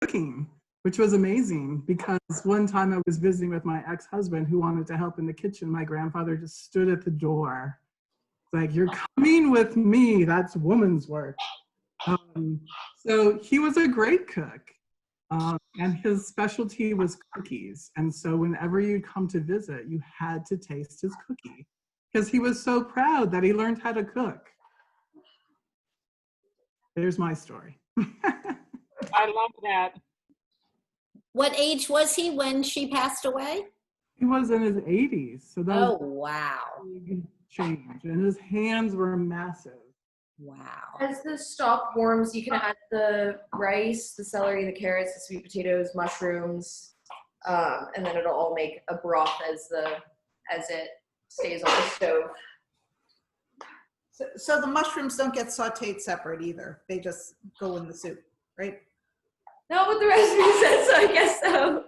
cooking, which was amazing because one time I was visiting with my ex-husband who wanted to help in the kitchen. My grandfather just stood at the door. Like, you're coming with me, that's woman's work. So he was a great cook. And his specialty was cookies. And so whenever you'd come to visit, you had to taste his cookie because he was so proud that he learned how to cook. There's my story. I love that. What age was he when she passed away? He was in his 80s. So that was wow. a big change. And his hands were massive. Wow. As the stock warms, you can add the rice, the celery, the carrots, the sweet potatoes, mushrooms, and then it'll all make a broth as it stays on the stove. So the mushrooms don't get sauteed separate either. They just go in the soup, right? Not what the recipe says, so I guess so.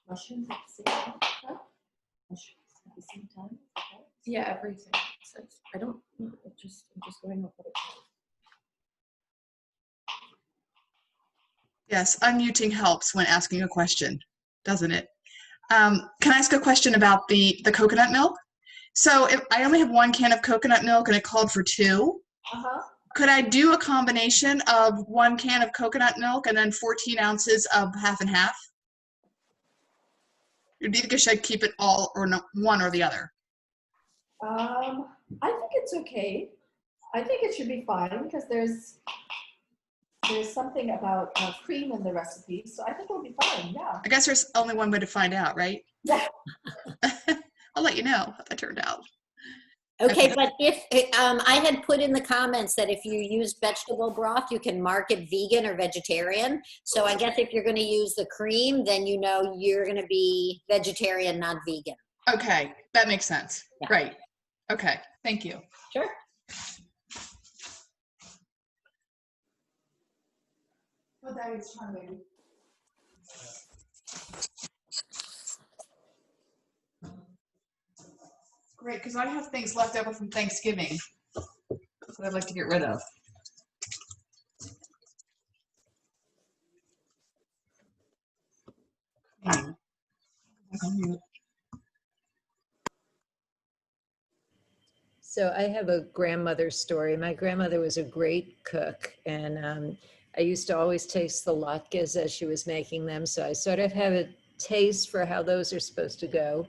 Mushrooms at the same time? Mushrooms at the same time? Okay. Yeah, everything. So I don't, I'm just going off what it says. Yes, unmuting helps when asking a question, doesn't it? Can I ask a question about the coconut milk? So if I only have 1 can of coconut milk and it called for 2, could I do a combination of 1 can of coconut milk and then 14 ounces of half and half? Or do you think I should keep it all or no, one or the other? I think it's okay. I think it should be fine because there's something about cream in the recipe, so I think it'll be fine. Yeah. I guess there's only one way to find out, right? Yeah. I'll let you know how that turned out. Okay, but if I had put in the comments that if you use vegetable broth, you can mark it vegan or vegetarian. So I guess if you're going to use the cream, then you know you're going to be vegetarian, not vegan. Okay, that makes sense. Yeah. Great. Okay, thank you. Sure. Oh, that is charming. Great, because I have things left over from Thanksgiving that I'd like to get rid of. So I have a grandmother story. My grandmother was a great cook, and I used to always taste the latkes as she was making them. So I sort of have a taste for how those are supposed to go.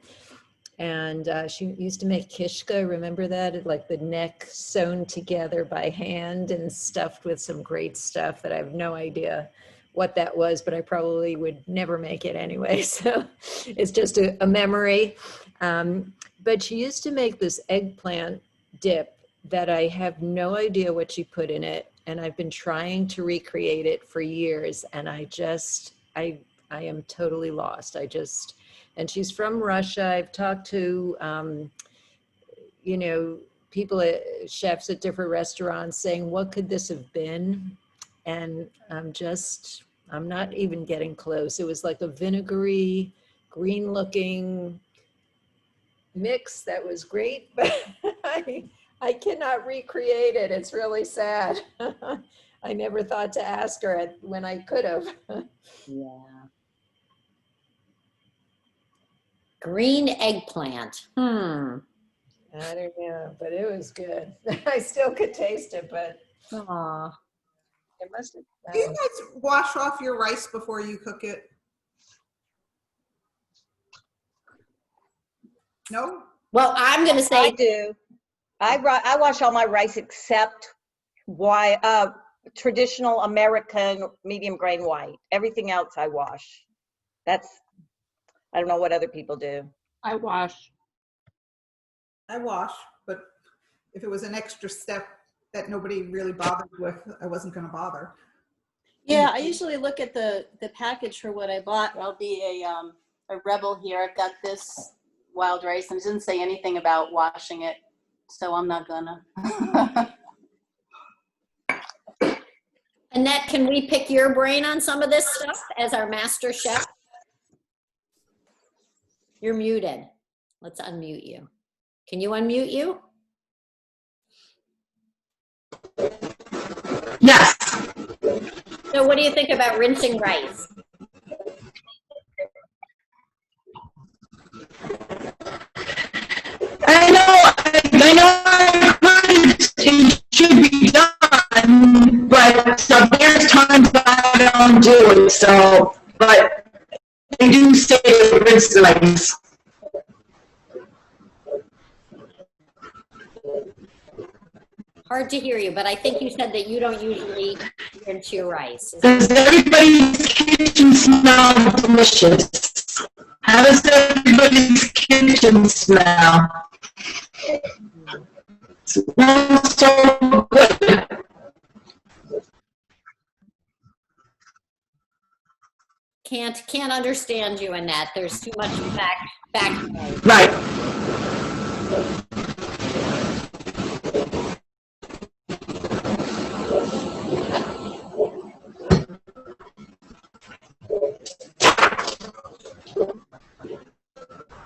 And she used to make kishka, remember that? Like the neck sewn together by hand and stuffed with some great stuff that I have no idea what that was, but I probably would never make it anyway. So it's just a memory. But she used to make this eggplant dip that I have no idea what she put in it. And I've been trying to recreate it for years. And I am totally lost. And she's from Russia. I've talked to, people, chefs at different restaurants saying, what could this have been? And I'm not even getting close. It was like a vinegary, green looking mix that was great, but I cannot recreate it. It's really sad. I never thought to ask her when I could have. Yeah. Green eggplant. I don't know, but it was good. I still could taste it, but it must have. Do you guys wash off your rice before you cook it? No? Well, I'm going to say I do. I wash all my rice except traditional American medium grain white. Everything else I wash. I don't know what other people do. I wash. I wash, but if it was an extra step that nobody really bothered with, I wasn't going to bother. Yeah, I usually look at the package for what I bought. I'll be a rebel here. I've got this wild rice, and it doesn't say anything about washing it, so I'm not gonna. Annette, can we pick your brain on some of this stuff as our master chef? You're muted. Let's unmute you. Can you unmute you? Yes. So what do you think about rinsing rice? I know it should be done, but so there's times I don't do it, so, but they do say it's like, Hard to hear you, but I think you said that you don't usually rinse your rice. does everybody's kitchen smell delicious? How does everybody's kitchen smell? Smells so good. Can't understand you, Annette. There's too much back noise. Right.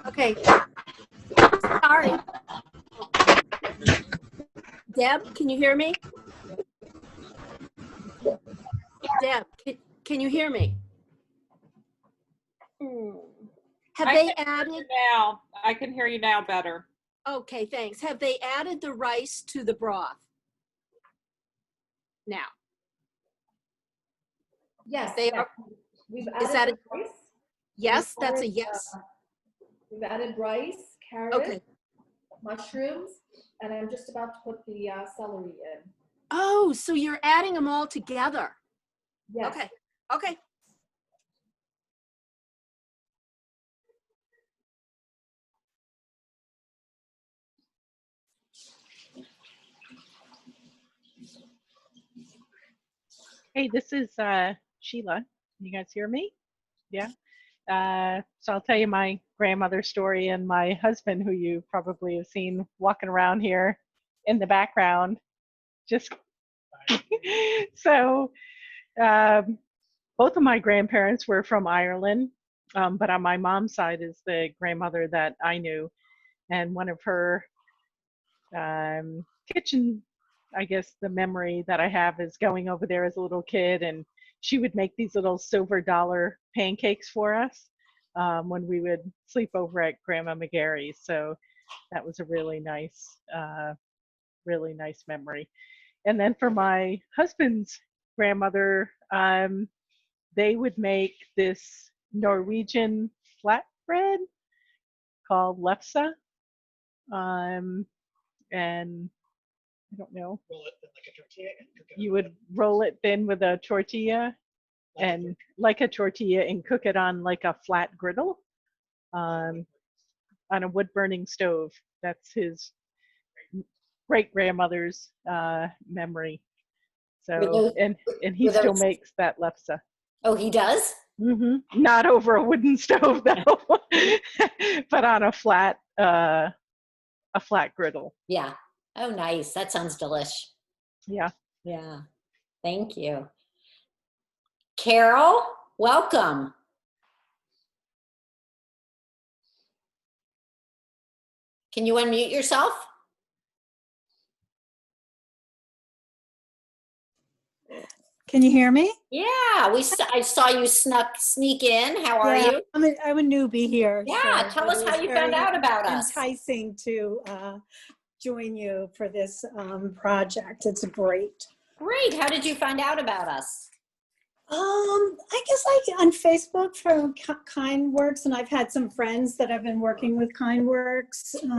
Okay. Sorry. Deb, can you hear me? Deb, can you hear me? Have they added? Now, I can hear you now better. Okay, thanks. Have they added the rice to the broth? Now. Yes, They are. we've Is added that a rice. yes? We've That's a added, yes. We've added rice, carrot, Okay. mushrooms, and I'm just about to put the celery in. Oh, so you're adding them all together. Yes. Okay. Okay. Hey, this is Sheila. Can you guys hear me? Yeah. So I'll tell you my grandmother's story and my husband, who you probably have seen walking around here in the background. Just so both of my grandparents were from Ireland, but on my mom's side is the grandmother that I knew, and one of her kitchen, I guess the memory that I have is going over there as a little kid, and she would make these little silver dollar pancakes for us when we would sleep over at Grandma McGarry's. So that was a really nice memory. And then for my husband's grandmother, they would make this Norwegian flatbread called lefse. And I don't know. Roll it like a tortilla and cook it. You would roll it thin with a tortilla, and like a tortilla, and cook it on like a flat griddle, on a wood burning stove. That's his great grandmother's memory. So and he still makes that lefse. Oh, he does? Mm-hmm. Not over a wooden stove though, but on a flat griddle. Yeah. Oh, nice. That sounds delish. Yeah. Yeah. Thank you. Carol, welcome. Can you unmute yourself? Can you hear me? Yeah, I saw you sneak in. How are you? I'm a newbie here. Yeah, so tell us how you found out about us. Enticing to join you for this project. It's great. Great. How did you find out about us? I guess on Facebook from KindWorks, and I've had some friends that have been working with KindWorks. You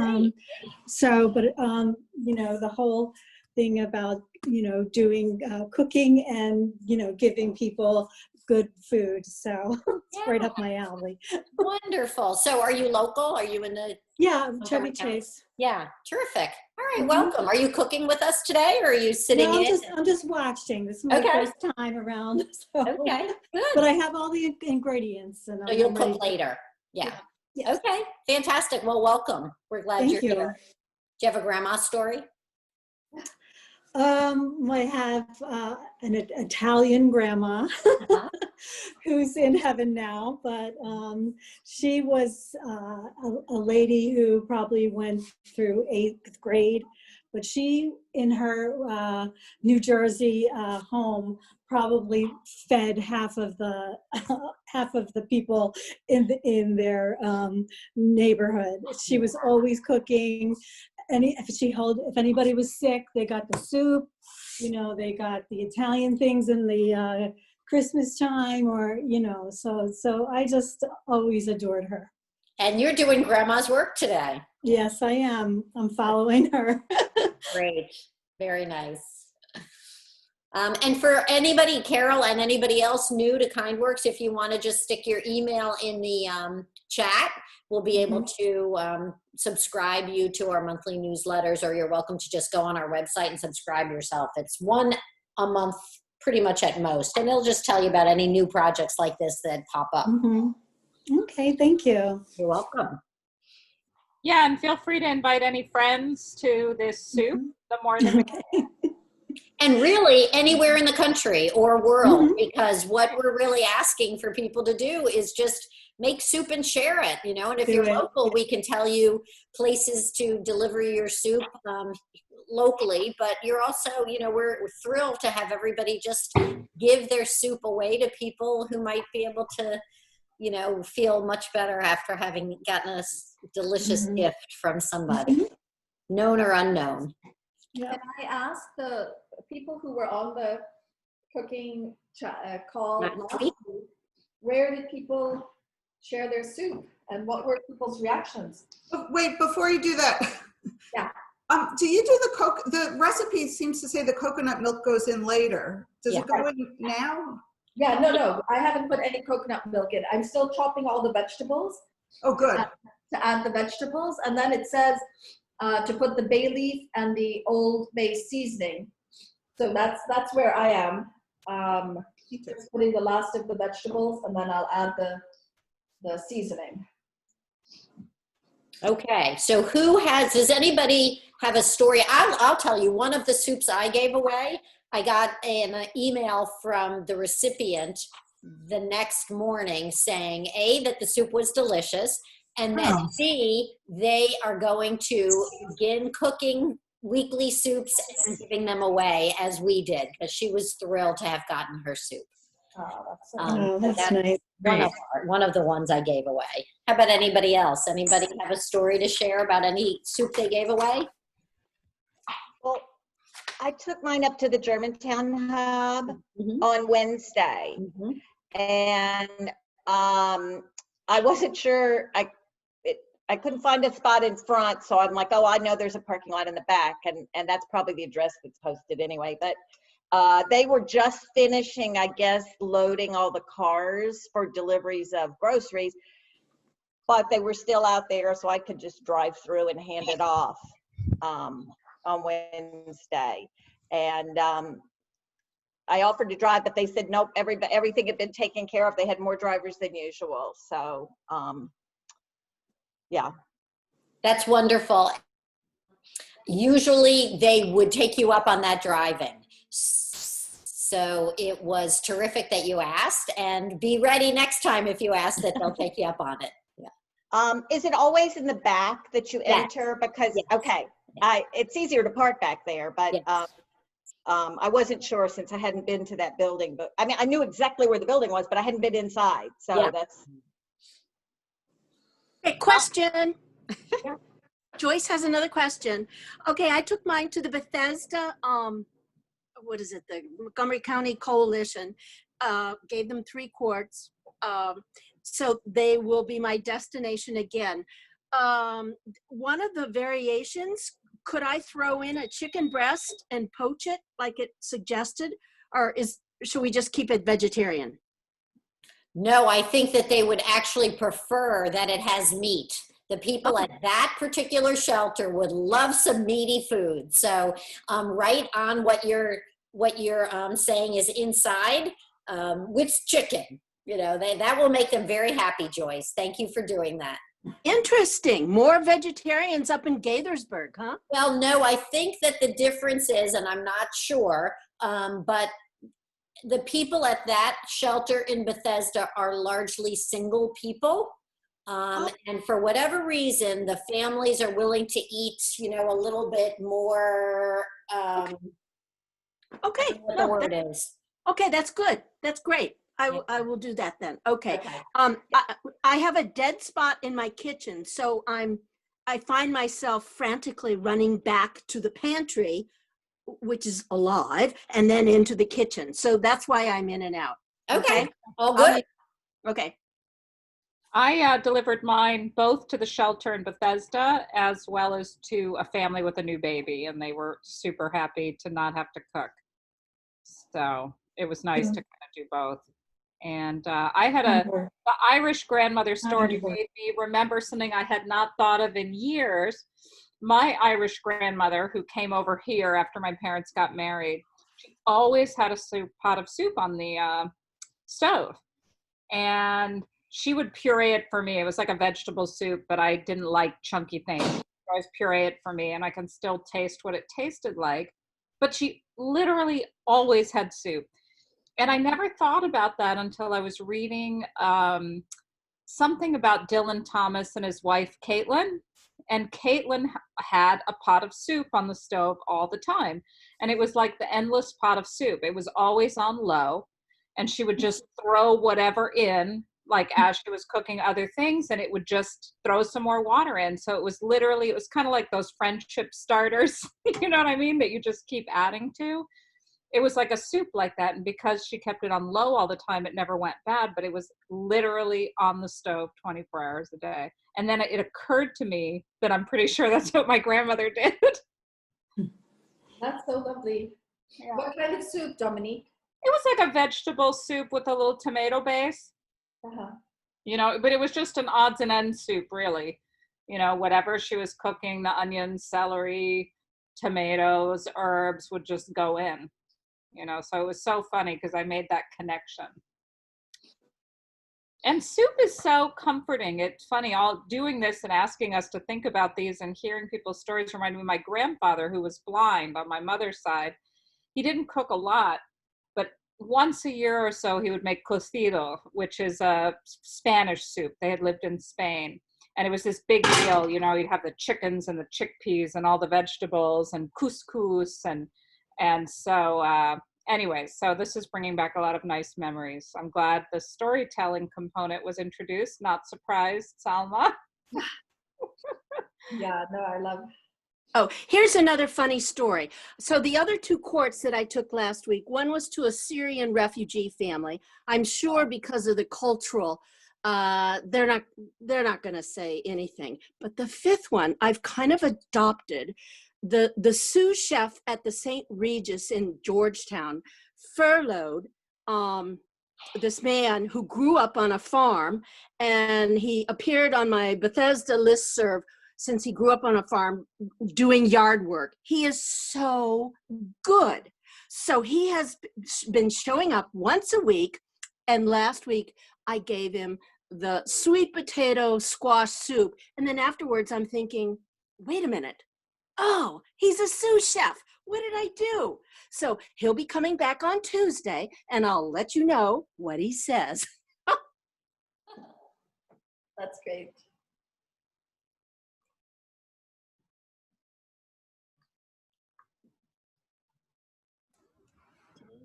know, the whole thing about, you know, doing cooking and, you know, giving people good food. So it's right Yeah. up my alley. Wonderful. So are you local? Are you in the? Yeah, Chevy Montgomery County? Chase. Yeah, terrific. All right, Mhm. welcome. Are you cooking with us today, or are you sitting No, in? I'm just watching. This is my Okay. first time around. So. Okay, good. But I have all the ingredients. And So you'll I'm ready cook to- later. Yeah. Yes. Okay, fantastic. Well, welcome. We're glad Thank you're you. here. Do you have a grandma story? I have an Italian grandma who's in heaven now, but she was a lady who probably went through 8th grade, but she, in her New Jersey home, probably fed half of the people in their neighborhood. She was always cooking. If anybody was sick, they got the soup, they got the Italian things in the Christmas time, or, so I just always adored her. And you're doing grandma's work today. Yes, I am. I'm following her. Great. Very nice. And for anybody, Carol, and anybody else new to KindWorks, if you want to just stick your email in the chat, we'll be able to subscribe you to our monthly newsletters, or you're welcome to just go on our website and subscribe yourself. It's one a month, pretty much at most, and it'll just tell you about any new projects like this that pop up. Okay, thank you. You're welcome. Yeah, and feel free to invite any friends to this soup. The more the merrier. And really anywhere in the country or world, because what we're really asking for people to do is just make soup and share it, and if you're local, we can tell you places to deliver your soup locally, but you're also, we're thrilled to have everybody just give their soup away to people who might be able to, feel much better after having gotten a delicious gift from somebody, known or unknown. Can I ask the people who were on the cooking call last week, where did people share their soup, and what were people's reactions? Wait, before you do that. Yeah. Do you do the recipe seems to say the coconut milk goes in later. Does it go in now? Yeah, no, I haven't put any coconut milk in. I'm still chopping all the vegetables. Oh, good. To add the vegetables, and then it says to put the bay leaf and the Old Bay seasoning. So that's where I am. Just putting the last of the vegetables, and then I'll add the seasoning. Okay, so does anybody have a story? I'll tell you, one of the soups I gave away, I got an email from the recipient the next morning saying, A, that the soup was delicious, and that B, they are going to begin cooking weekly soups and giving them away as we did, because she was thrilled to have gotten her soup. That's nice. One of the ones I gave away. How about anybody else? Anybody have a story to share about any soup they gave away? Well, I took mine up to the Germantown Hub on Wednesday, and I wasn't sure. I couldn't find a spot in front, so I'm like, oh, I know there's a parking lot in the back, and that's probably the address that's posted anyway. But they were just finishing, I guess, loading all the cars for deliveries of groceries, but they were still out there, so I could just drive through and hand it off on Wednesday. And I offered to drive, but they said nope, everything had been taken care of. They had more drivers than usual. So yeah. That's wonderful. Usually they would take you up on that drive-in. So it was terrific that you asked, and be ready next time if you ask that they'll take you up on it. Yeah. Is it always in the back that you enter? Because, okay, it's easier to park back there, but I wasn't sure since I hadn't been to that building. But I mean, I knew exactly where the building was, but I hadn't been inside. So that's. Okay, question. Joyce has another question. Okay, I took mine to the Bethesda, what is it, the Montgomery County Coalition, gave them 3 quarts. So they will be my destination again. One of the variations, could I throw in a chicken breast and poach it like it suggested? Or should we just keep it vegetarian? No, I think that they would actually prefer that it has meat. The people at that particular shelter would love some meaty food. So right on what you're saying is inside with chicken. You know, that will make them very happy, Joyce. Thank you for doing that. Interesting. More vegetarians up in Gaithersburg, huh? Well, no, I think that the difference is, and I'm not sure, but the people at that shelter in Bethesda are largely single people. And for whatever reason, the families are willing to eat, you know, a little bit more. Okay. What the word is. Okay, that's good. That's great. I will do that then. Okay. I have a dead spot in my kitchen, so I find myself frantically running back to the pantry, which is alive, and then into the kitchen. So that's why I'm in and out. Okay. All good. Okay. I delivered mine both to the shelter in Bethesda as well as to a family with a new baby, and they were super happy to not have to cook. So it was nice to kind of do both. And I had the Irish grandmother story made me remember something I had not thought of in years. My Irish grandmother, who came over here after my parents got married, she always had a pot of soup on the stove. And she would puree it for me. It was like a vegetable soup, but I didn't like chunky things. She always puree it for me, and I can still taste what it tasted like. But she literally always had soup. And I never thought about that until I was reading something about Dylan Thomas and his wife, Caitlin. And Caitlin had a pot of soup on the stove all the time. And it was like the endless pot of soup. It was always on low. And she would just throw whatever in, like as she was cooking other things, and it would just throw some more water in. So it was kind of like those friendship starters, you know what I mean, that you just keep adding to. It was like a soup like that. And because she kept it on low all the time, it never went bad, but it was literally on the stove 24 hours a day. And then it occurred to me that I'm pretty sure that's what my grandmother did. That's so lovely. Yeah. What kind of soup, Dominique? It was like a vegetable soup with a little tomato base. You know, but it was just an odds and ends soup, really. You know, whatever she was cooking, the onions, celery, tomatoes, herbs would just go in. You know, so it was so funny because I made that connection. And soup is so comforting. It's funny, all doing this and asking us to think about these and hearing people's stories reminded me of my grandfather, who was blind on my mother's side. He didn't cook a lot, but once a year or so, he would make cocido, which is a Spanish soup. They had lived in Spain. And it was this big deal, you know, you'd have the chickens and the chickpeas and all the vegetables and couscous. And so anyway, so this is bringing back a lot of nice memories. I'm glad the storytelling component was introduced. Not surprised, Salma. Yeah, no, I love. Oh, here's another funny story. So the other two courts that I took last week, one was to a Syrian refugee family. I'm sure because of the cultural, they're not going to say anything. But the fifth one, I've kind of adopted. The sous chef at the St. Regis in Georgetown furloughed this man who grew up on a farm, and he appeared on my Bethesda listserv since he grew up on a farm doing yard work. He is so good. So he has been showing up once a week, and last week I gave him the sweet potato squash soup. And then afterwards I'm thinking, wait a minute. Oh, he's a sous chef. What did I do? So he'll be coming back on Tuesday, and I'll let you know what he says. That's great.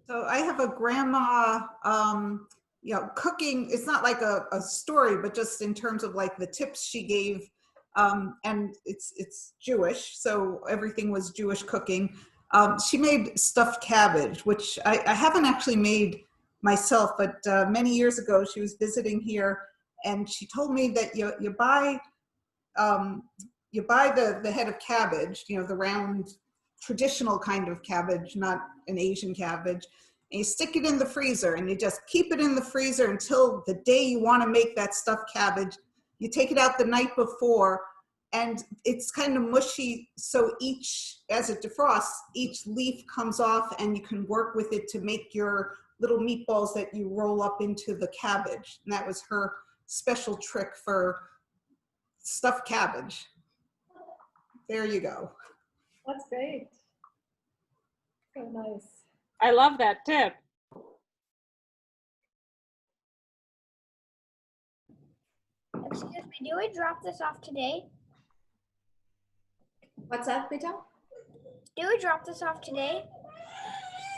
So I have a grandma, you know, cooking. It's not like a story, but just in terms of like the tips she gave. And it's Jewish, so everything was Jewish cooking. She made stuffed cabbage, which I haven't actually made myself, but many years ago she was visiting here, and she told me that you buy the head of cabbage, you know, the round traditional kind of cabbage, not an Asian cabbage, and you stick it in the freezer, and you just keep it in the freezer until the day you want to make that stuffed cabbage. You take it out the night before, and it's kind of mushy, so as it defrosts, each leaf comes off, and you can work with it to make your little meatballs that you roll up into the cabbage. And that was her special trick for stuffed cabbage. There you go. That's great. So nice. I love that tip. Excuse me, do we drop this off today? What's that, Beta? Do we drop this off today?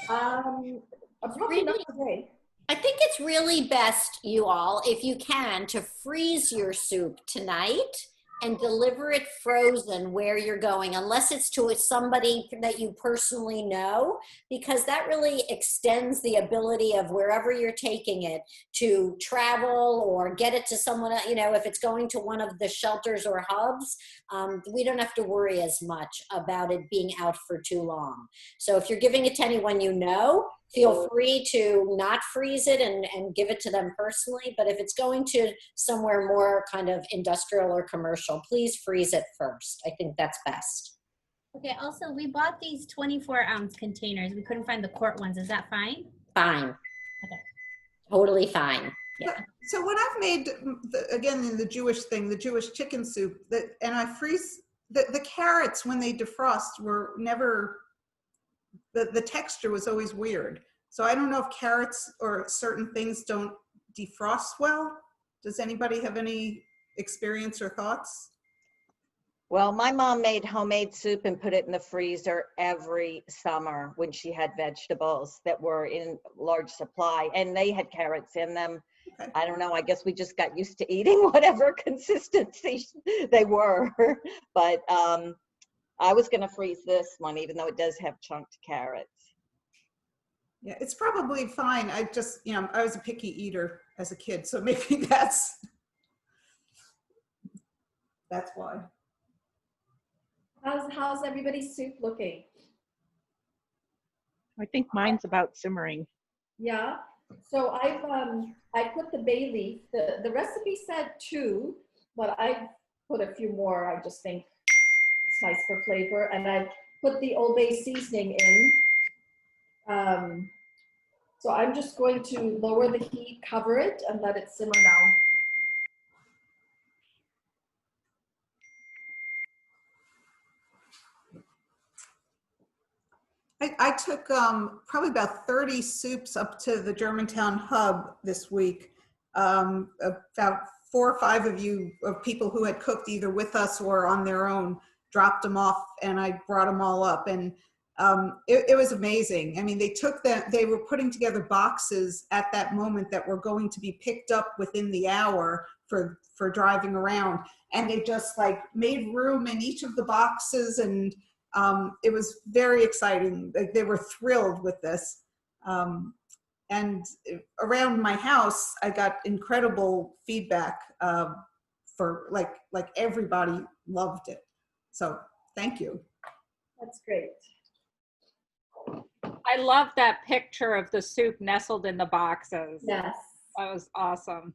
Probably not today. I think it's really best, you all, if you can, to freeze your soup tonight and deliver it frozen where you're going, unless it's to somebody that you personally know, because that really extends the ability of wherever you're taking it to travel or get it to someone, you know, if it's going to one of the shelters or hubs, we don't have to worry as much about it being out for too long. So if you're giving it to anyone you know, feel free to not freeze it and give it to them personally. But if it's going to somewhere more kind of industrial or commercial, please freeze it first. I think that's best. Okay, also, we bought these 24-ounce containers. We couldn't find the quart ones. Is that fine? Fine. Okay. Totally fine. Yeah. So when I've made, again, in the Jewish thing, the Jewish chicken soup, and I freeze, the carrots when they defrost were never, the texture was always weird. So I don't know if carrots or certain things don't defrost well. Does anybody have any experience or thoughts? Well, my mom made homemade soup and put it in the freezer every summer when she had vegetables that were in large supply, and they had carrots in them. Okay. I don't know, I guess we just got used to eating whatever consistency they were. But I was gonna freeze this one, even though it does have chunked carrots. Yeah, it's probably fine. I just, you know, I was a picky eater as a kid, so maybe that's why. How's everybody's soup looking? I think mine's about simmering. Yeah. So I put the bay leaf. The recipe said 2, but I put a few more. I just think it's nice for flavor. And I put the Old Bay seasoning in. So I'm just going to lower the heat, cover it, and let it simmer now. I took probably about 30 soups up to the Germantown hub this week. About 4 or 5 of people who had cooked either with us or on their own dropped them off, and I brought them all up. And it was amazing. I mean, they were putting together boxes at that moment that were going to be picked up within the hour for driving around. And they just like made room in each of the boxes, and it was very exciting. Like, they were thrilled with this. And around my house, I got incredible feedback for like everybody loved it. So thank you. That's great. I love that picture of the soup nestled in the boxes. Yes. That was awesome.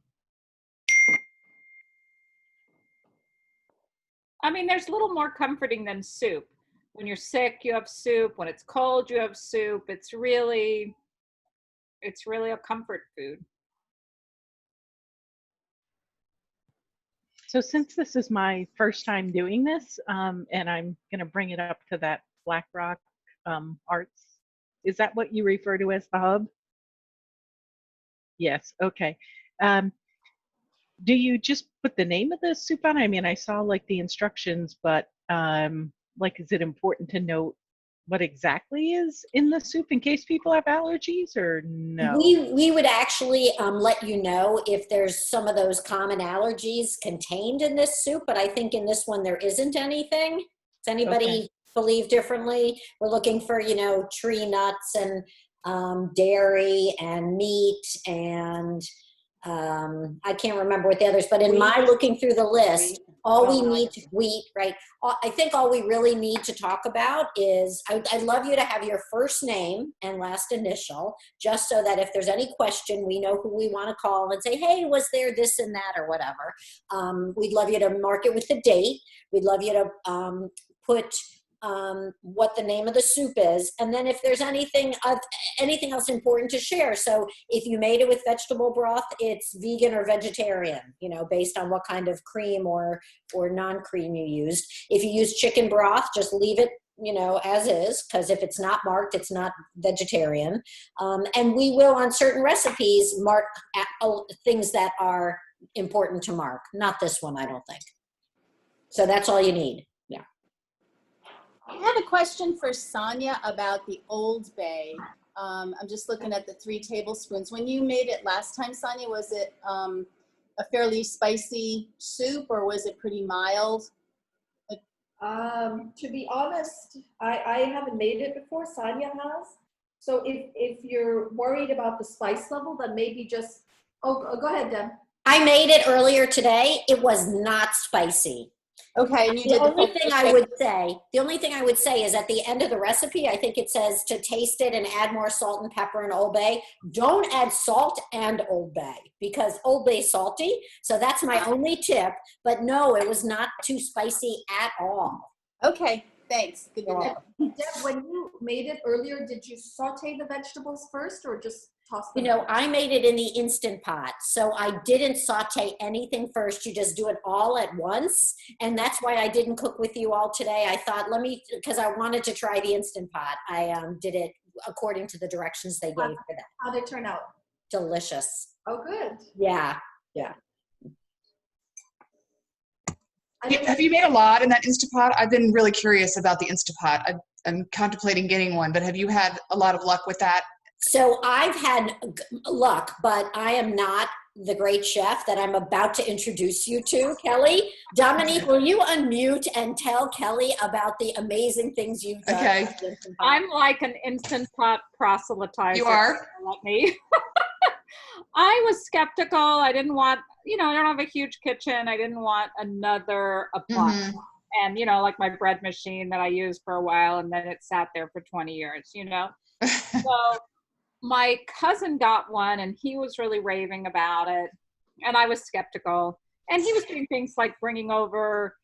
I mean, there's a little more comforting than soup. When you're sick, you have soup. When it's cold, you have soup. It's really a comfort food. So since this is my first time doing this, and I'm going to bring it up to that Black Rock Arts, is that what you refer to as the hub? Yes, okay. Do you just put the name of the soup on? I mean, I saw like the instructions, but like, is it important to note what exactly is in the soup in case people have allergies, or no? We would actually let you know if there's some of those common allergies contained in this soup, but I think in this one there isn't anything. Does anybody believe differently? We're looking for, you know, tree nuts and dairy and meat and I can't remember what the others, but in my looking through the list, all we need to wheat, right? I think all we really need to talk about is, I'd love you to have your first name and last initial, just so that if there's any question, we know who we want to call and say, hey, was there this and that or whatever. We'd love you to mark it with the date. We'd love you to put what the name of the soup is, and then if there's anything else important to share. So if you made it with vegetable broth, it's vegan or vegetarian, you know, based on what kind of cream or non-cream you used. If you use chicken broth, just leave it, you know, as is, because if it's not marked, it's not vegetarian. And we will, on certain recipes, mark things that are important to mark. Not this one, I don't think. So that's all you need. Yeah. I have a question for Saanya about the Old Bay. I'm just looking at the 3 tablespoons. When you made it last time, Saanya, was it a fairly spicy soup, or was it pretty mild? To be honest, I haven't made it before. Saanya has. So if you're worried about the spice level, then maybe just, go ahead, Deb. I made it earlier today. It was not spicy. Okay, and you did the only thing I would say is at the end of the recipe, I think it says to taste it and add more salt and pepper and Old Bay. Don't add salt and Old Bay because Old Bay is salty. So that's my only tip. But no, it was not too spicy at all. Okay, thanks. Good to know. Deb, when you made it earlier, did you saute the vegetables first or just toss them? You know, I made it in the Instant Pot, so I didn't saute anything first. You just do it all at once, and that's why I didn't cook with you all today. I thought, because I wanted to try the Instant Pot. I did it according to the directions they gave for that. How'd it turn out? Delicious. Oh, good. Yeah. Have you made a lot in that Instapot? I've been really curious about the Instapot. I'm contemplating getting one, but have you had a lot of luck with that? So I've had luck, but I am not the great chef that I'm about to introduce you to, Kelly. Dominique, will you unmute and tell Kelly about the amazing things you've done? Okay. I'm like an Instant Pot proselytizer. You are? Let me. I was skeptical. I didn't want, I don't have a huge kitchen. I didn't want another appliance. Mm-hmm. And, like my bread machine that I used for a while, and then it sat there for 20 years, So my cousin got one, and he was really raving about it. And I was skeptical. And he was doing things like bringing over,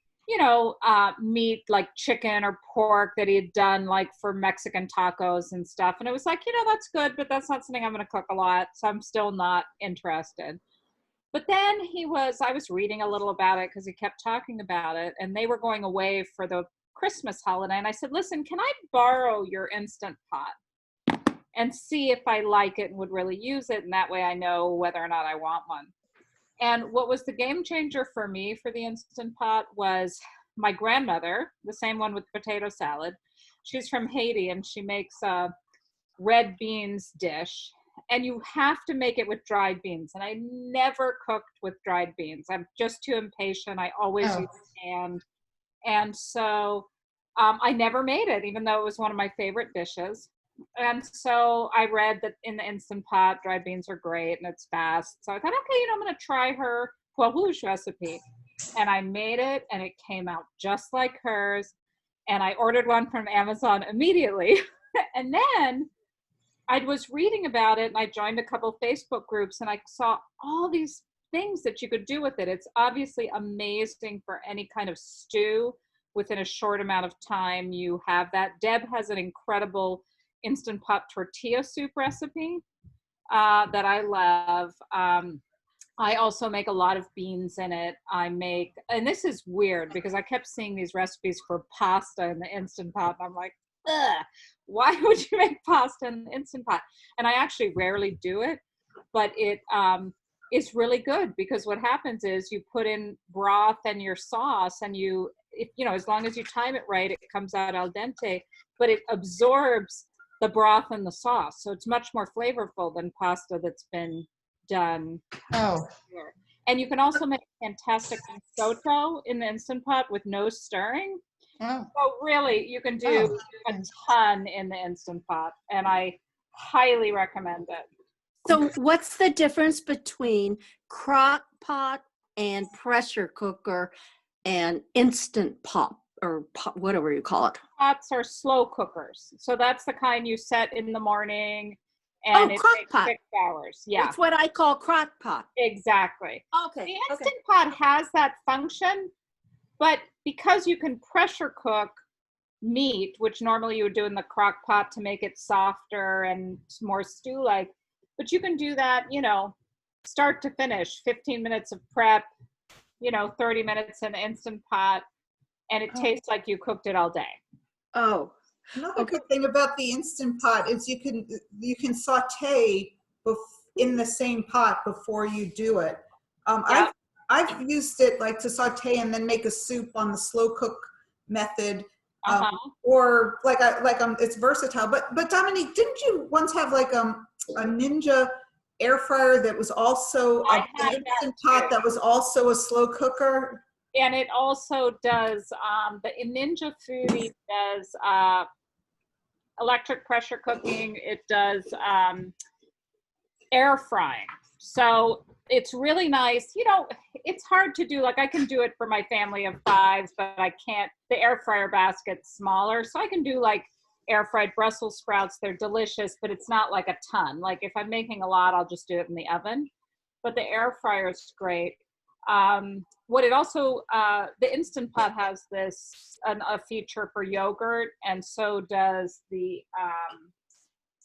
meat like chicken or pork that he had done like for Mexican tacos and stuff. And it was like, that's good, but that's not something I'm going to cook a lot. So I'm still not interested. But then I was reading a little about it because he kept talking about it, and they were going away for the Christmas holiday. And I said, listen, can I borrow your Instant Pot and see if I like it and would really use it? And that way I know whether or not I want one. And what was the game changer for me for the Instant Pot was my grandmother, the same one with potato salad. She's from Haiti, and she makes a red beans dish. And you have to make it with dried beans. And I never cooked with dried beans. I'm just too impatient. I always use canned. And so I never made it, even though it was one of my favorite dishes. And so I read that in the Instant Pot, dried beans are great and it's fast. So I thought, okay, I'm going to try her pois rouge recipe. And I made it, and it came out just like hers. And I ordered one from Amazon immediately. And then I was reading about it, and I joined a couple Facebook groups, and I saw all these things that you could do with it. It's obviously amazing for any kind of stew. Within a short amount of time, you have that. Deb has an incredible Instant Pot tortilla soup recipe that I love. I also make a lot of beans in it. And this is weird because I kept seeing these recipes for pasta in the Instant Pot. And I'm like, ugh, why would you make pasta in the Instant Pot? And I actually rarely do it, but it is really good because what happens is you put in broth and your sauce, and as long as you time it right, it comes out al dente, but it absorbs the broth and the sauce. So it's much more flavorful than pasta that's been done. Oh. And you can also make fantastic risotto in the Instant Pot with no stirring. Oh. So really, you can do a ton in the Instant Pot, and I highly recommend it. So what's the difference between crock pot and pressure cooker and instant pot or pot, whatever you call it? Pots are slow cookers. So that's the kind you set in the morning Oh, and it crock takes pot. 6 hours. Yeah, That's what I call crock pot. exactly. Okay. The Okay. Instant Pot has that function, but because you can pressure cook meat, which normally you would do in the crock pot to make it softer and more stew-like, but you can do that, you know, start to finish, 15 minutes of prep, you know, 30 minutes in the Instant Pot, and it tastes like you cooked it all day. Oh. Another good thing about the Instant Pot is you can saute in the same pot before you do it. Yeah. I've used it like to saute and then make a soup on the slow cook method, or it's versatile. But Dominique, didn't you once have like a Ninja air fryer that was also an Instant Pot that was also a slow cooker? And it also does, the Ninja Foodie does electric pressure cooking. It does air frying. So it's really nice. You know, it's hard to do. Like I can do it for my family of 5, but I can't. The air fryer basket's smaller. So I can do like air fried Brussels sprouts. They're delicious, but it's not like a ton. Like if I'm making a lot, I'll just do it in the oven. But the air fryer is great. What it also, the Instant Pot has a feature for yogurt, and so does the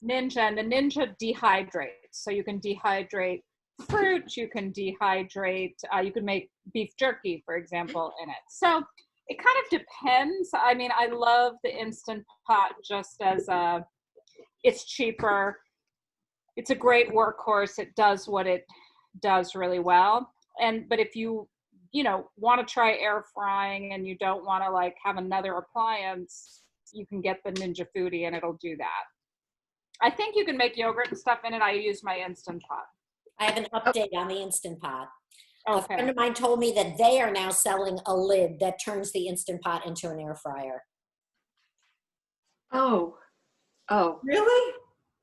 Ninja, and the Ninja dehydrates. So you can dehydrate fruit, you can dehydrate, you can make beef jerky, for example, in it. So it kind of depends. I mean, I love the Instant Pot just as it's cheaper. It's a great workhorse. It does what it does really well. But if you want to try air frying and you don't want to like have another appliance, you can get the Ninja Foodie and it'll do that. I think you can make yogurt and stuff in it. I use my Instant Pot. I have an update on the Instant Pot. Okay. A friend of mine told me that they are now selling a lid that turns the Instant Pot into an air fryer. Oh. Really?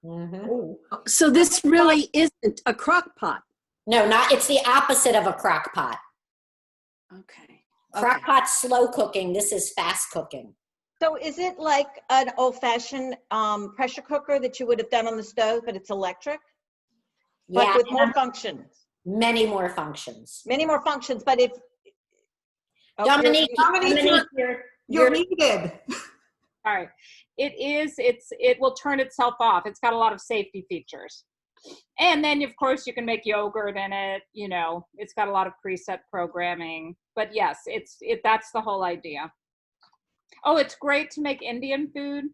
Mm-hmm. So this really isn't a crock pot. No, it's the opposite of a crock pot. Okay. Crock pot's slow cooking. This is fast cooking. So is it like an old-fashioned pressure cooker that you would have done on the stove, but it's electric? Yeah. But with more functions? Many more functions. Many more functions, but if... Dominique, you're muted. All right. It will turn itself off. It's got a lot of safety features. And then, of course, you can make yogurt in it. You know, it's got a lot of preset programming. But yes, that's the whole idea. Oh, it's great to make Indian food.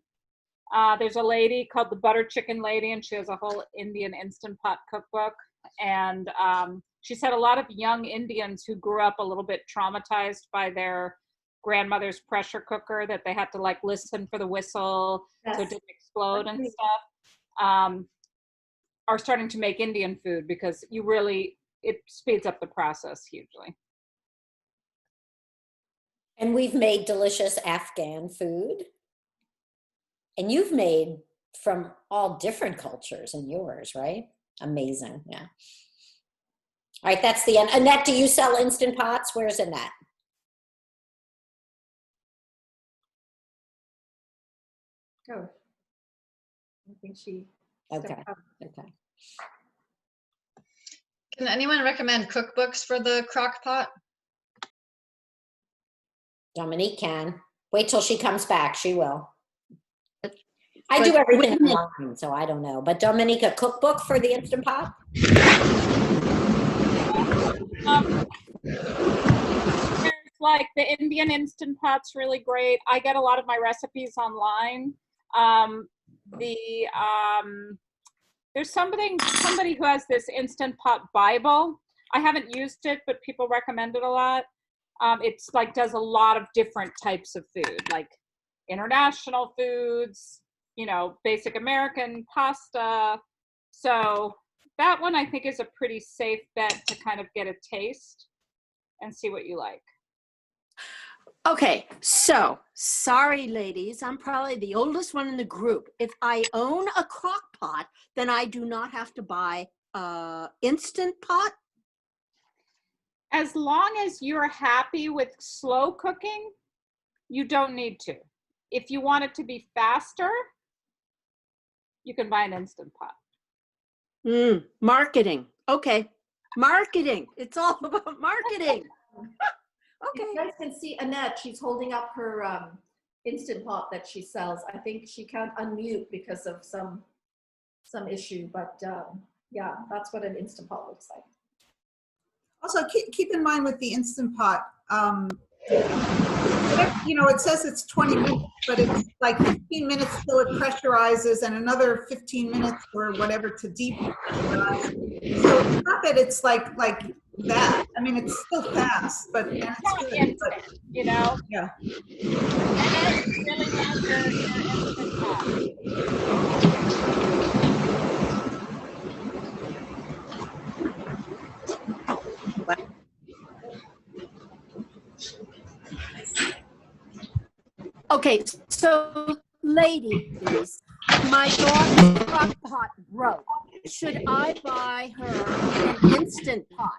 There's a lady called the Butter Chicken Lady, and she has a whole Indian Instant Pot cookbook. And she said a lot of young Indians who grew up a little bit traumatized by their grandmother's pressure cooker, that they had to like listen for the whistle so it didn't explode and stuff, are starting to make Indian food because it speeds up the process hugely. And we've made delicious Afghan food. And you've made from all different cultures in yours, right? Amazing, yeah. All right, that's the end. Annette, do you sell Instant Pots? Where's Annette? Oh, I think she. Okay. Can anyone recommend cookbooks for the crock pot? Dominique can. Wait till she comes back. She will. I do everything online, so I don't know. But Dominique, a cookbook for the Instant Pot? There's like the Indian Instant Pot's really great. I get a lot of my recipes online. There's somebody who has this Instant Pot Bible. I haven't used it, but people recommend it a lot. It's like does a lot of different types of food, like international foods, you know, basic American pasta. So that one I think is a pretty safe bet to kind of get a taste and see what you like. Okay, so sorry, ladies. I'm probably the oldest one in the group. If I own a crock pot, then I do not have to buy a Instant Pot. As long as you're happy with slow cooking, you don't need to. If you want it to be faster, you can buy an Instant Pot. Marketing. Okay, marketing. It's all about marketing. Okay. You guys can see Annette, she's holding up her Instant Pot that she sells. I think she can't unmute because of some issue, but yeah, that's what an Instant Pot looks like. Also, keep in mind with the Instant Pot, you know, it says it's 20 minutes, but it's like 15 minutes till it pressurizes and another 15 minutes or whatever to deep pressurize. So it's not that it's like that. I mean, it's still fast, but and it's not good, instant, but, you know? Yeah. And it's really not your Instant Pot. Okay, so ladies, my daughter's crock pot broke. Should I buy her an Instant Pot?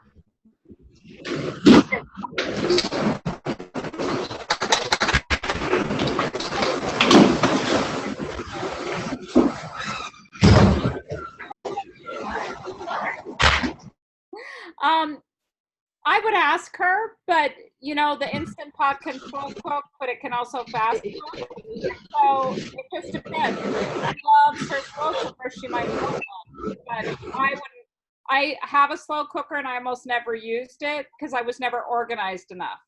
I would ask her, but you know, the Instant Pot can slow cook, but it can also fast cook. So it just depends. If she loves her slow cooker, she might want one. But I have a slow cooker and I almost never used it because I was never organized enough.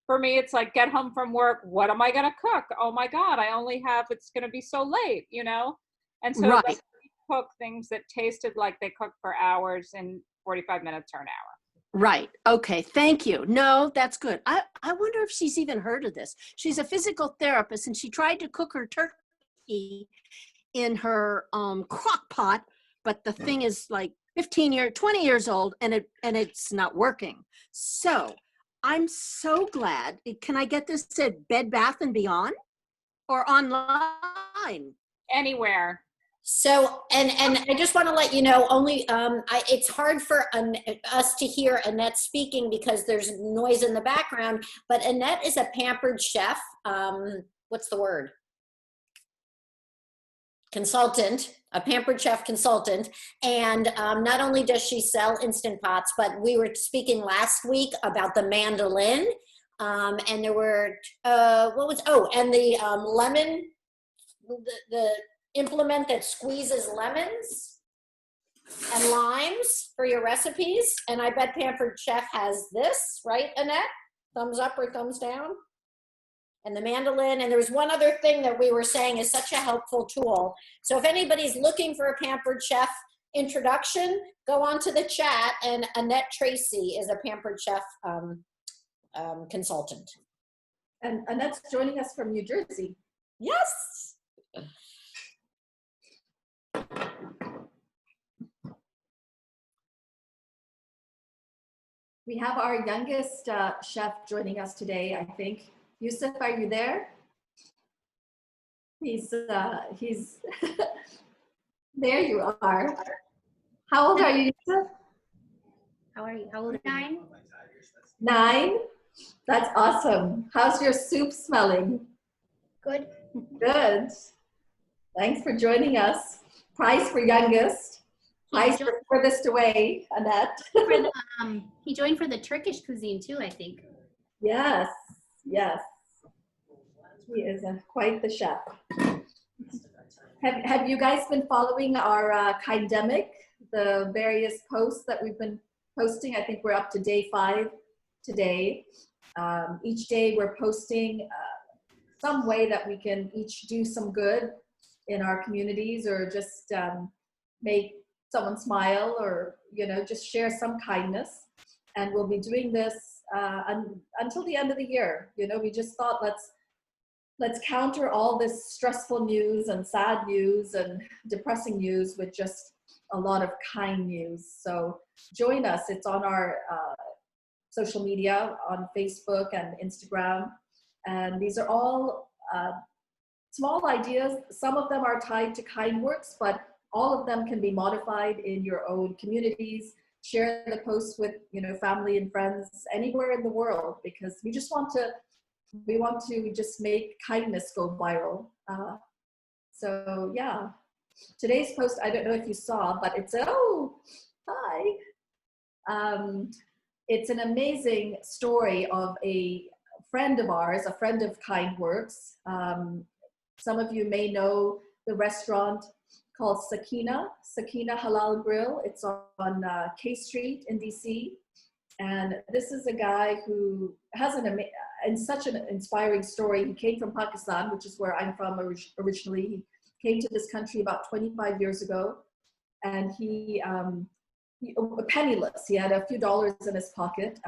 For me, it's like get home from work. What am I going to cook? Oh my God, I only have, it's going to be so late, you know? And so Right. let's cook things that tasted like they cooked for hours in 45 minutes or an hour. Right. Okay. Thank you. No, that's good. I wonder if she's even heard of this. She's a physical therapist and she tried to cook her turkey in her crock pot, but the thing is like 20 years old and it's not working. So I'm so glad. Can I get this at Bed Bath & Beyond or online? Anywhere. So, and I just want to let you know, only it's hard for us to hear Annette speaking because there's noise in the background, but Annette is a pampered chef. What's the word? Consultant, a pampered chef consultant. And not only does she sell Instant Pots, but we were speaking last week about the mandolin. And there were, and the lemon, the implement that squeezes lemons and limes for your recipes. And I bet Pampered Chef has this, right, Annette? Thumbs up or thumbs down? And the mandolin. And there was one other thing that we were saying is such a helpful tool. So if anybody's looking for a Pampered Chef introduction, go on to the chat. And Annette Tracy is a Pampered Chef consultant. And Annette's joining us from New Jersey. Yes. We have our youngest chef joining us today, I think. Yusuf, are you there? He's there you are. How old are you, Yusuf? How are you? How old are you? 9? 9? That's awesome. How's your soup smelling? Good. Good. Thanks for joining us. Prize for youngest. Prize for furthest away, Annette. He joined for the Turkish cuisine too, I think. Yes, yes. He is quite the chef. Have you guys been following our Kindemic, the various posts that we've been posting? I think we're up to day 5 today. Each day we're posting some way that we can each do some good in our communities or just make someone smile or, you know, just share some kindness. And we'll be doing this until the end of the year. You know, we just thought let's counter all this stressful news and sad news and depressing news with just a lot of kind news. So join us. It's on our social media on Facebook and Instagram. And these are all small ideas. Some of them are tied to KindWorks, but all of them can be modified in your own communities. Share the posts with, you know, family and friends anywhere in the world, because we want to just make kindness go viral. So yeah, today's post, I don't know if you saw, but it's, oh, hi. It's an amazing story of a friend of ours, a friend of KindWorks. Some of you may know the restaurant called Sakina Halal Grill. It's on K Street in DC. And this is a guy who has such an inspiring story. He came from Pakistan, which is where I'm from originally. He came to this country about 25 years ago, and he penniless. He had a few dollars in his pocket,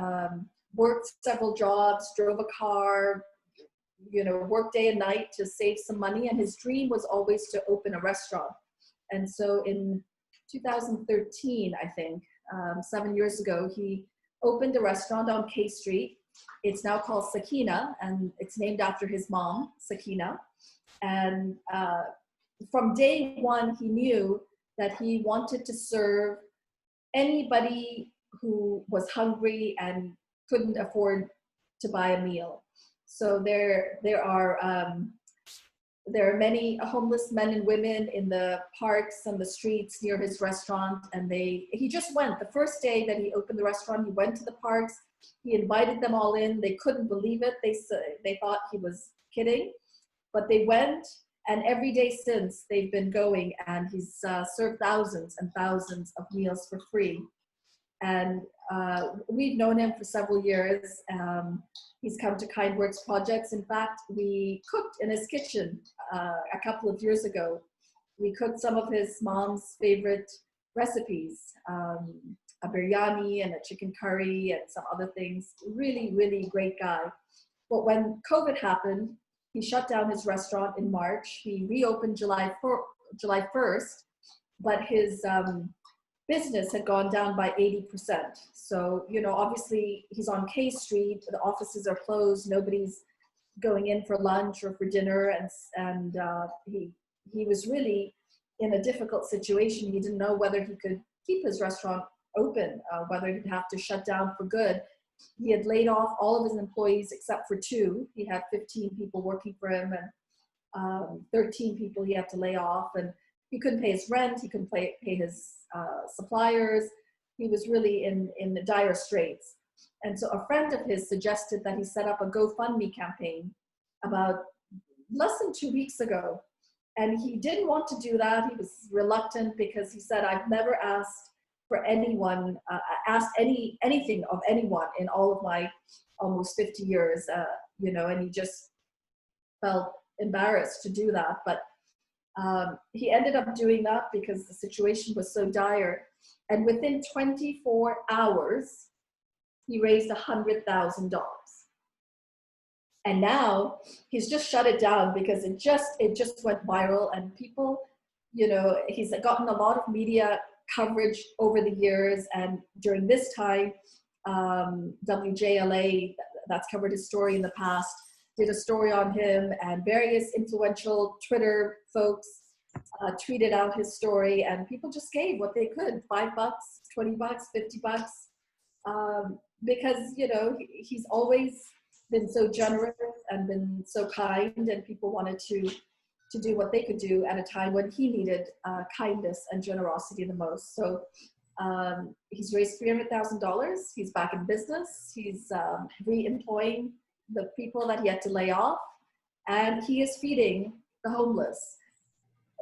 worked several jobs, drove a car, you know, worked day and night to save some money. And his dream was always to open a restaurant. And so in 2013, I think, 7 years ago, he opened a restaurant on K Street. It's now called Sakina, and it's named after his mom, Sakina. And from day one, he knew that he wanted to serve anybody who was hungry and couldn't afford to buy a meal. So there are many homeless men and women in the parks and the streets near his restaurant, and he just went. The first day that he opened the restaurant, he went to the parks. He invited them all in. They couldn't believe it. They thought he was kidding, but they went. And every day since, they've been going, and he's served thousands and thousands of meals for free. And we've known him for several years. He's come to KindWorks projects. In fact, we cooked in his kitchen a couple of years ago. We cooked some of his mom's favorite recipes, a biryani and a chicken curry and some other things. Really, really great guy. But when COVID happened, he shut down his restaurant in March. He reopened July 1st, but his business had gone down by 80%. So, you know, obviously he's on K Street, the offices are closed, nobody's going in for lunch or for dinner, and he was really in a difficult situation. He didn't know whether he could keep his restaurant open, whether he'd have to shut down for good. He had laid off all of his employees except for 2. He had 15 people working for him, and 13 people he had to lay off, and he couldn't pay his rent, he couldn't pay his suppliers. He was really in the dire straits. And so a friend of his suggested that he set up a GoFundMe campaign about less than 2 weeks ago. And he didn't want to do that. He was reluctant because he said, I've never asked for anyone, anything of anyone in all of my almost 50 years, you know, and he just felt embarrassed to do that. But he ended up doing that because the situation was so dire. And within 24 hours, he raised $100,000. And now he's just shut it down because it just went viral, and people, you know, he's gotten a lot of media coverage over the years. And during this time, WJLA, that's covered his story in the past, did a story on him, and various influential Twitter folks tweeted out his story, and people just gave what they could, $5, $20, $50, because, you know, he's always been so generous and been so kind, and people wanted to do what they could do at a time when he needed kindness and generosity the most. So he's raised $300,000. He's back in business. He's re-employing the people that he had to lay off, and he is feeding the homeless.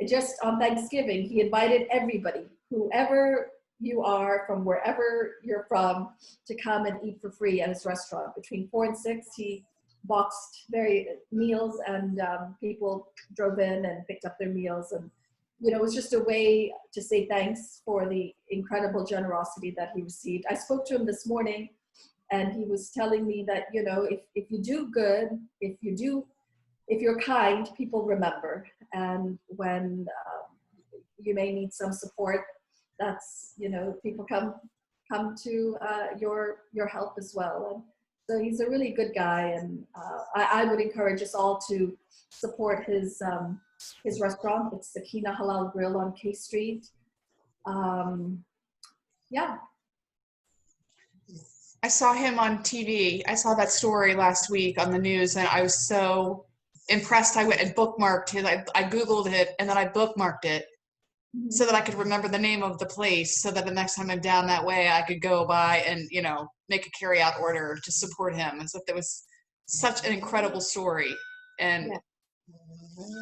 Just on Thanksgiving, he invited everybody, whoever you are, from wherever you're from, to come and eat for free at his restaurant. Between 4 and 6, he boxed meals, and people drove in and picked up their meals. And, you know, it was just a way to say thanks for the incredible generosity that he received. I spoke to him this morning, and he was telling me that, you know, if you do good, if you're kind, people remember. And when you may need some support, that's, you know, people come to your help as well. So he's a really good guy, and I would encourage us all to support his restaurant. It's the Kina Halal Grill on K Street. Yeah. I saw him on TV. I saw that story last week on the news, and I was so impressed. I went and bookmarked it. I Googled it, and then I bookmarked it so that I could remember the name of the place, so that the next time I'm down that way, I could go by and, you know, make a carry-out order to support him. And so that was such an incredible story. And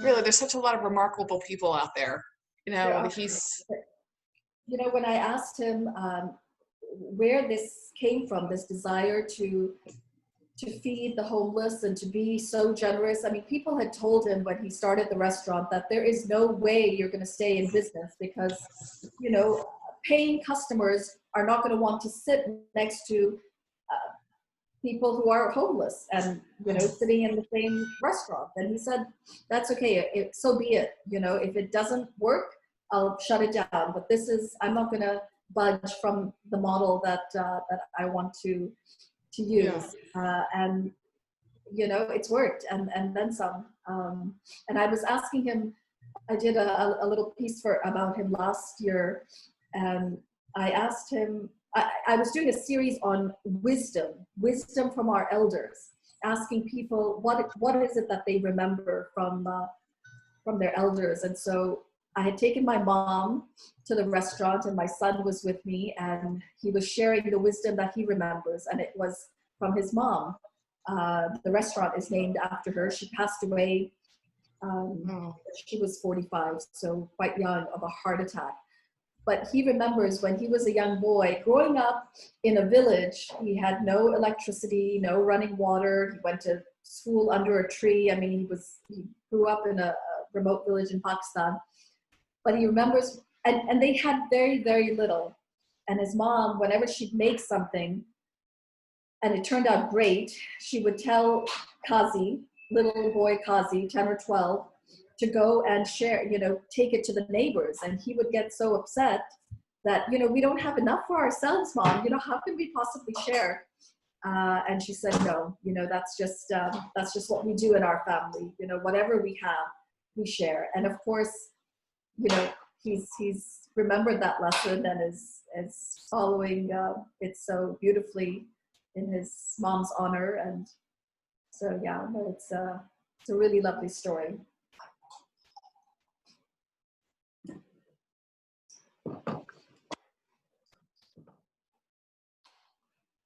really, there's such a lot of remarkable people out there. You know, You know, when I asked him where this came from, this desire to feed the homeless and to be so generous. I mean, people had told him when he started the restaurant that there is no way you're going to stay in business because, you know, paying customers are not going to want to sit next to people who are homeless and, you know, sitting in the same restaurant. And he said, that's okay, so be it. You know, if it doesn't work, I'll shut it down. But I'm not going to budge from the model that I want to use. And, you know, it's worked and then some. And I was asking him, I did a little piece about him last year, and I asked him, I was doing a series on wisdom from our elders, asking people what is it that they remember from their elders. And so I had taken my mom to the restaurant, and my son was with me, and he was sharing the wisdom that he remembers, and it was from his mom. The restaurant is named after her. She passed away. She was 45, so quite young, of a heart attack. But he remembers when he was a young boy, growing up in a village. He had no electricity, no running water. He went to school under a tree. I mean, he grew up in a remote village in Pakistan. But he remembers, and they had very, very little. And his mom, whenever she'd make something, and it turned out great, she would tell Kazi, little boy Kazi, 10 or 12, to go and share, you know, take it to the neighbors. And he would get so upset that, you know, we don't have enough for ourselves, Mom. You know, how can we possibly share? And she said, no, you know, that's just what we do in our family. You know, whatever we have, we share. And of course, you know, he's remembered that lesson and is following it so beautifully in his mom's honor. And so, yeah, no, it's a really lovely story.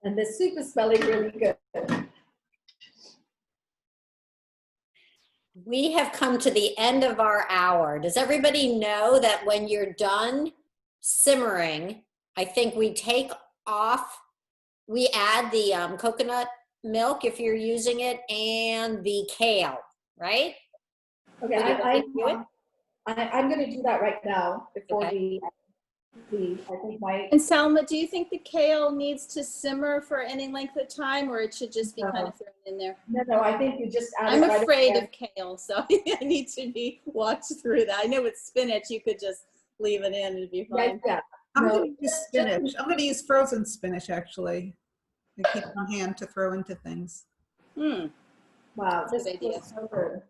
And the soup is smelling really good. We have come to the end of our hour. Does everybody know that when you're done simmering, I think we take off, we add the coconut milk if you're using it, and the kale, right? Okay, I'm going to do that right now before we leave. I think And Salma, do you think the kale needs to simmer for any length of time, or it should just be kind of thrown in there? No, I think you just add I'm it right afraid away. of kale, so I need to be watched through that. I know with spinach, you could just leave it in and it'd be fine. Yeah. I'm going to use spinach. I'm going to use frozen spinach, actually. I keep on hand to throw into things. Wow, this is so good.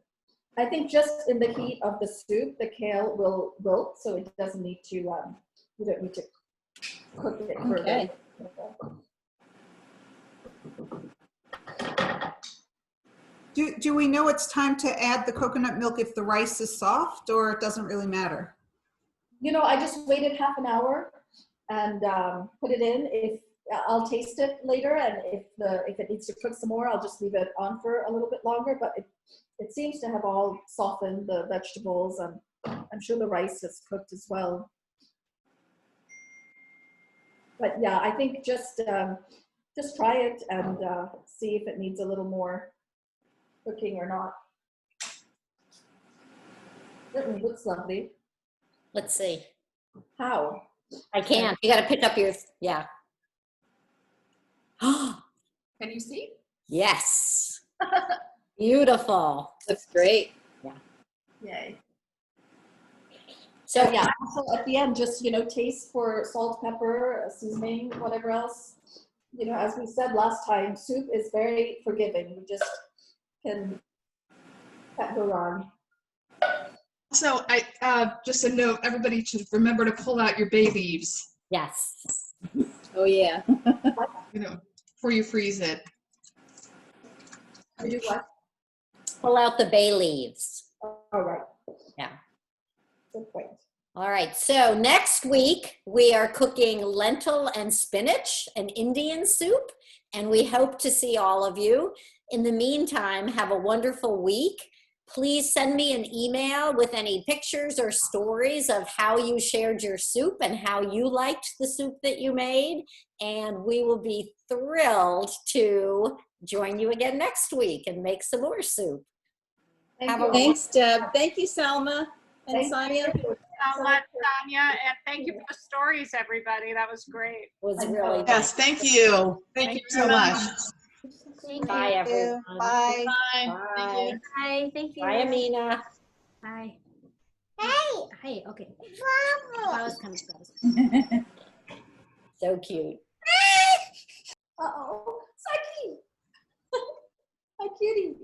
I think just in the heat of the soup, the kale will wilt, so it doesn't need to, you don't need to cook it further. Okay. Do we know it's time to add the coconut milk if the rice is soft, or it doesn't really matter? You know, I just waited half an hour and put it in. If I'll taste it later, and if it needs to cook some more, I'll just leave it on for a little bit longer. But it seems to have all softened, the vegetables, and I'm sure the rice is cooked as well. But yeah, I think just try it and see if it needs a little more cooking or not. It looks lovely. Let's see. How? I can't. You got to pick up your, yeah. Can you see? Yes. Beautiful. That's great. Yeah. Yay. So so at the end, just, you know, taste for salt, pepper, seasoning, whatever else you know, as we said last time, soup is very forgiving. We just can go wrong. So just a note, everybody should remember to pull out your bay leaves. Yes. Oh, yeah. You know, before you freeze it. We do what? Pull out the bay leaves. All right. Yeah. Good point. All right, so next week we are cooking lentil and spinach, an Indian soup, and we hope to see all of you. In the meantime, have a wonderful week. Please send me an email with any pictures or stories of how you shared your soup and how you liked the soup that you made, and we will be thrilled to join you again next week and make some more soup. Thanks, Deb. Thank you, Salma and Sonia. So much, Saanya, and thank you for the stories, everybody. That was great. It was really nice. Yes, thank you. Thank you so much. Bye, everyone. Bye. Bye. Bye. Thank you. Bye, Amina. Bye. Hey. Hey. Okay. Flowers coming. So cute. Uh-oh. So cute. Hi, cutie.